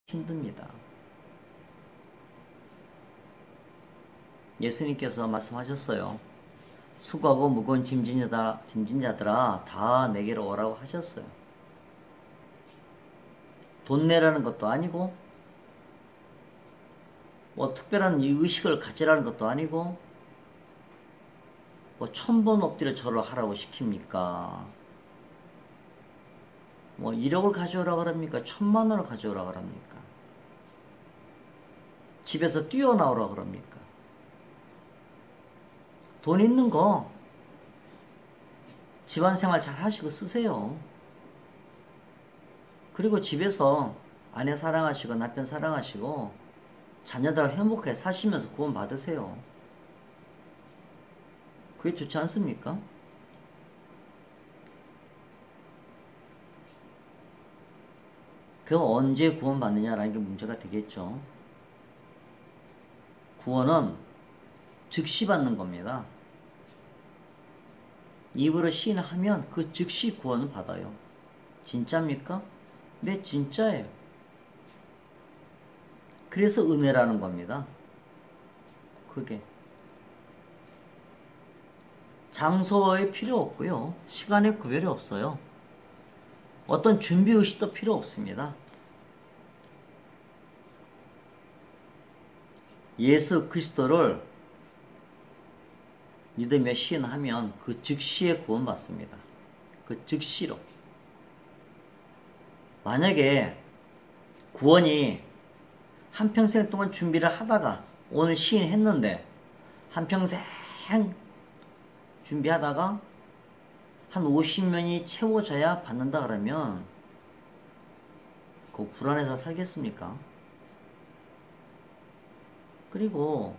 힘듭니다. 예수님께서 말씀하셨어요. 수고하고 무거운 짐진자들아 다 내게로 오라고 하셨어요. 돈 내라는 것도 아니고 뭐 특별한 의식을 가지라는 것도 아니고 뭐 1000번 엎드려 절을 하라고 시킵니까? 뭐 1억을 가져오라 그럽니까? 1000만 원을 가져오라 그럽니까? 집에서 뛰어나오라 그럽니까? 돈 있는 거 집안생활 잘 하시고 쓰세요. 그리고 집에서 아내 사랑하시고 남편 사랑하시고 자녀들하고 행복하게 사시면서 구원 받으세요. 그게 좋지 않습니까? 그거 언제 구원 받느냐라는 게 문제가 되겠죠. 구원은 즉시 받는 겁니다. 입으로 시인하면 그 즉시 구원을 받아요. 진짜입니까? 네, 진짜예요. 그래서 은혜라는 겁니다. 그게 장소에 필요 없고요. 시간에 구별이 없어요. 어떤 준비의식도 필요 없습니다. 예수 그리스도를 믿으며 시인하면 그 즉시에 구원받습니다. 그 즉시로. 만약에 구원이 한평생 동안 준비를 하다가 오늘 시인했는데 한평생 준비하다가 한 50년이 채워져야 받는다 그러면 그 불안해서 살겠습니까? 그리고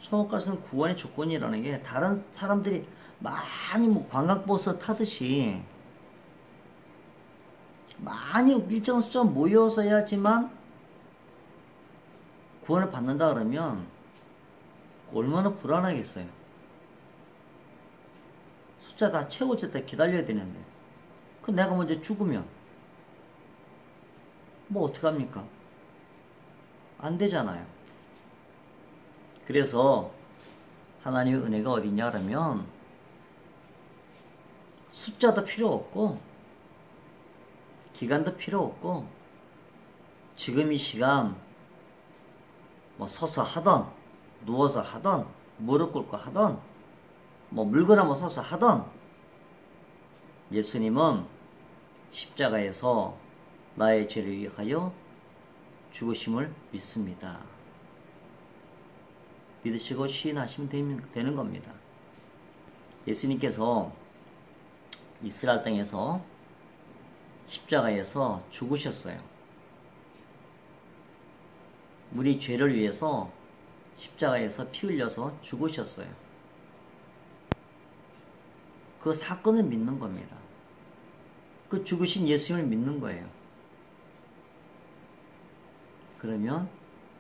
천국가서는 구원의 조건이라는 게 다른 사람들이 많이 뭐 관광버스 타듯이 많이 일정 숫자 모여서야지만 구원을 받는다 그러면 얼마나 불안하겠어요. 숫자 다 채워질 때 기다려야 되는데 그 내가 먼저 죽으면 뭐 어떡합니까? 안 되잖아요. 그래서 하나님의 은혜가 어디냐 그러면 숫자도 필요 없고 기간도 필요 없고 지금 이 시간 뭐 서서 하던 누워서 하던 무릎 꿇고 하던 뭐 물거나무 서서 하던 예수님은 십자가에서 나의 죄를 위하여 죽으심을 믿습니다. 믿으시고 시인하시면 되는 겁니다. 예수님께서 이스라엘 땅에서 십자가에서 죽으셨어요. 우리 죄를 위해서 십자가에서 피 흘려서 죽으셨어요. 그 사건을 믿는 겁니다. 그 죽으신 예수님을 믿는 거예요. 그러면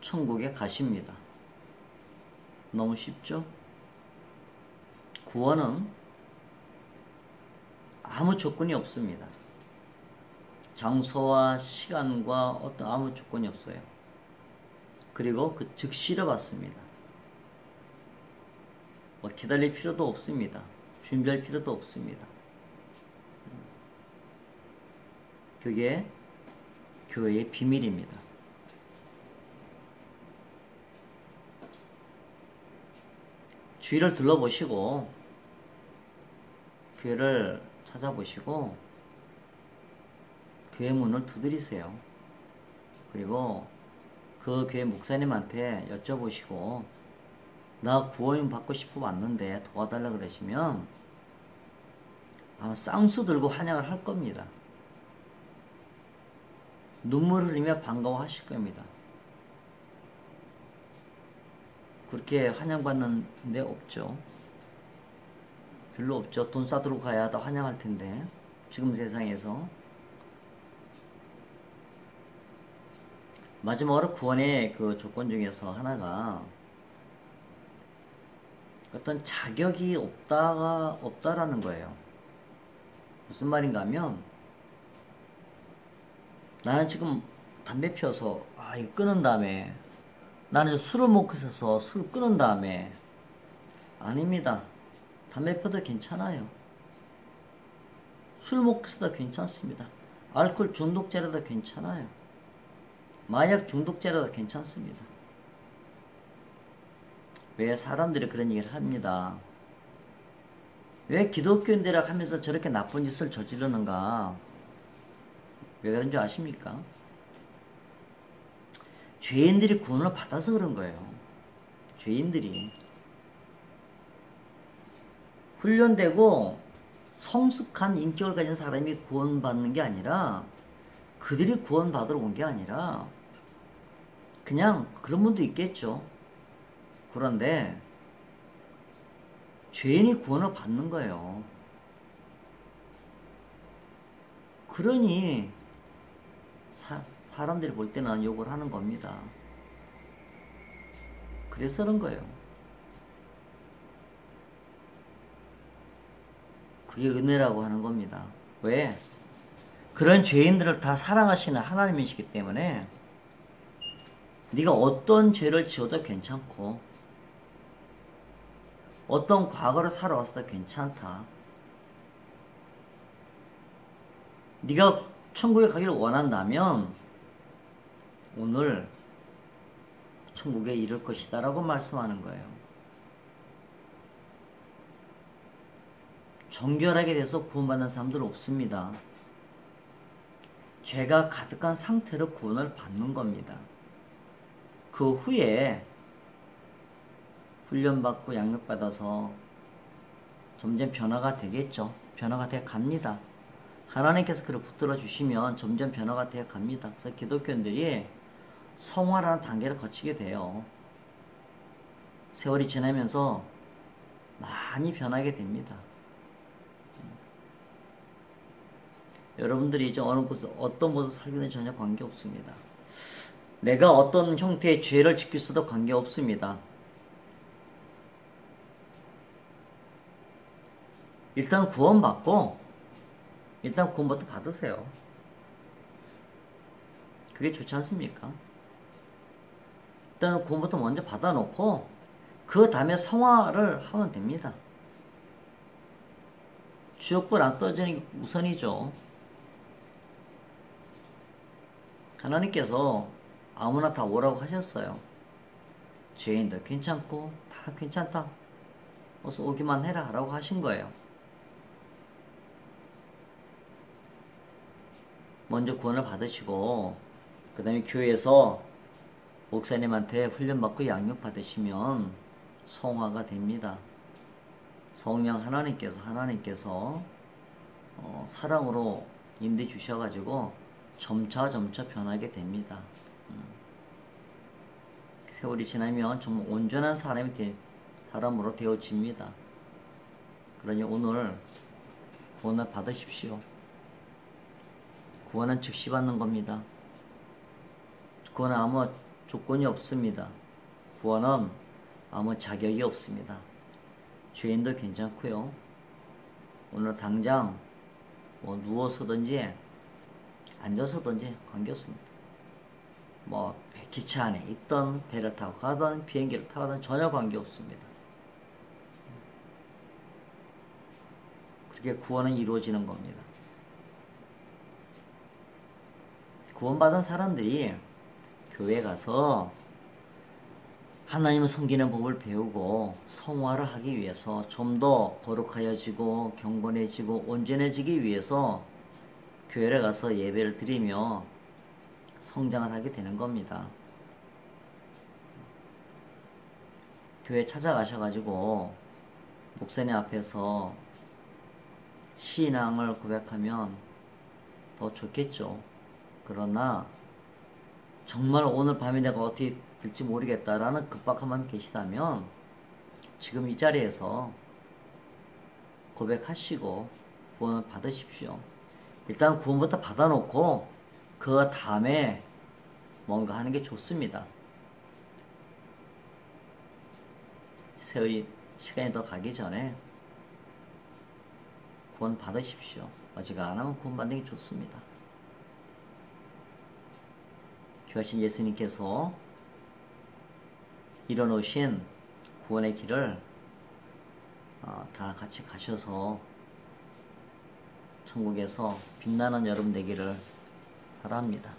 천국에 가십니다. 너무 쉽죠? 구원은 아무 조건이 없습니다. 장소와 시간과 어떤 아무 조건이 없어요. 그리고 그 즉시로 받습니다. 뭐 기다릴 필요도 없습니다. 준비할 필요도 없습니다. 그게 교회의 비밀입니다. 주위를 둘러보시고 교회를 찾아보시고 교회 문을 두드리세요. 그리고 그 교회 목사님한테 여쭤보시고 나 구원 받고 싶어 왔는데 도와달라 그러시면 아마 쌍수 들고 환영을 할 겁니다. 눈물 흘리며 반가워하실 겁니다. 그렇게 환영받는 데 없죠. 별로 없죠. 돈 싸들고 가야 다 환영할 텐데 지금 세상에서. 마지막으로 구원의 그 조건 중에서 하나가 어떤 자격이 없다라는 거예요. 무슨 말인가 하면 나는 지금 담배 피워서 이거 끊은 다음에 나는 술을 먹고 있어서 술을 끊은 다음에 아닙니다. 담배 피워도 괜찮아요. 술 먹고 있어도 괜찮습니다. 알코올 중독자라도 괜찮아요. 마약 중독자라도 괜찮습니다. 왜 사람들이 그런 얘기를 합니다. 왜 기독교인들이라 하면서 저렇게 나쁜 짓을 저지르는가? 왜 그런 줄 아십니까? 죄인들이 구원을 받아서 그런 거예요. 죄인들이 훈련되고 성숙한 인격을 가진 사람이 구원받는 게 아니라, 그들이 구원받으러 온 게 아니라 그냥 그런 분도 있겠죠. 그런데 죄인이 구원을 받는 거예요. 그러니 사람들이 볼 때는 욕을 하는 겁니다. 그래서 그런 거예요. 그게 은혜라고 하는 겁니다. 왜? 그런 죄인들을 다 사랑하시는 하나님이시기 때문에 네가 어떤 죄를 지어도 괜찮고 어떤 과거를 살아왔어도 괜찮다. 네가 천국에 가기를 원한다면 오늘 천국에 이를 것이다 라고 말씀하는 거예요. 정결하게 돼서 구원받는 사람들은 없습니다. 죄가 가득한 상태로 구원을 받는 겁니다. 그 후에 훈련받고 양육받아서 점점 변화가 되겠죠. 변화가 돼 갑니다. 하나님께서 그를 붙들어 주시면 점점 변화가 돼 갑니다. 그래서 기독교인들이 성화라는 단계를 거치게 돼요. 세월이 지나면서 많이 변하게 됩니다. 여러분들이 이제 어느 곳, 어떤 곳에서 살기는 전혀 관계없습니다. 내가 어떤 형태의 죄를 짓고 있어도 관계없습니다. 일단 구원받고, 일단 구원부터 받으세요. 그게 좋지 않습니까? 일단 구원부터 먼저 받아놓고, 그 다음에 성화를 하면 됩니다. 지옥불 안 떨어지는 게 우선이죠. 하나님께서 아무나 다 오라고 하셨어요. 죄인도 괜찮고 다 괜찮다. 어서 오기만 해라 라고 하신 거예요. 먼저 구원을 받으시고 그 다음에 교회에서 목사님한테 훈련받고 양육받으시면 성화가 됩니다. 성령 하나님께서 사랑으로 인도해 주셔가지고 점차 변하게 됩니다. 세월이 지나면 좀 온전한 사람으로 되어집니다. 그러니 오늘 구원을 받으십시오. 구원은 즉시 받는 겁니다. 구원은 아무 조건이 없습니다. 구원은 아무 자격이 없습니다. 죄인도 괜찮고요. 오늘 당장 누워서든지 앉아서든지 관계없습니다. 기차 안에 있던 배를 타고 가든 비행기를 타든 전혀 관계없습니다. 그렇게 구원은 이루어지는 겁니다. 구원받은 사람들이 교회에 가서 하나님을 섬기는 법을 배우고 성화를 하기 위해서 좀 더 거룩하여지고 경건해지고 온전해지기 위해서 교회를 가서 예배를 드리며 성장을 하게 되는 겁니다. 교회 찾아가셔가지고 목사님 앞에서 신앙을 고백하면 더 좋겠죠. 그러나 정말 오늘 밤에 내가 어떻게 될지 모르겠다라는 급박한 마음이 계시다면 지금 이 자리에서 고백하시고 구원을 받으십시오. 일단 구원부터 받아놓고 그 다음에 뭔가 하는 게 좋습니다. 시간이 더 가기 전에 구원 받으십시오. 어지간하면 구원 받는 게 좋습니다. 귀하신 예수님께서 이뤄놓으신 구원의 길을 다 같이 가셔서 천국에서 빛나는 여름 되기를 바랍니다.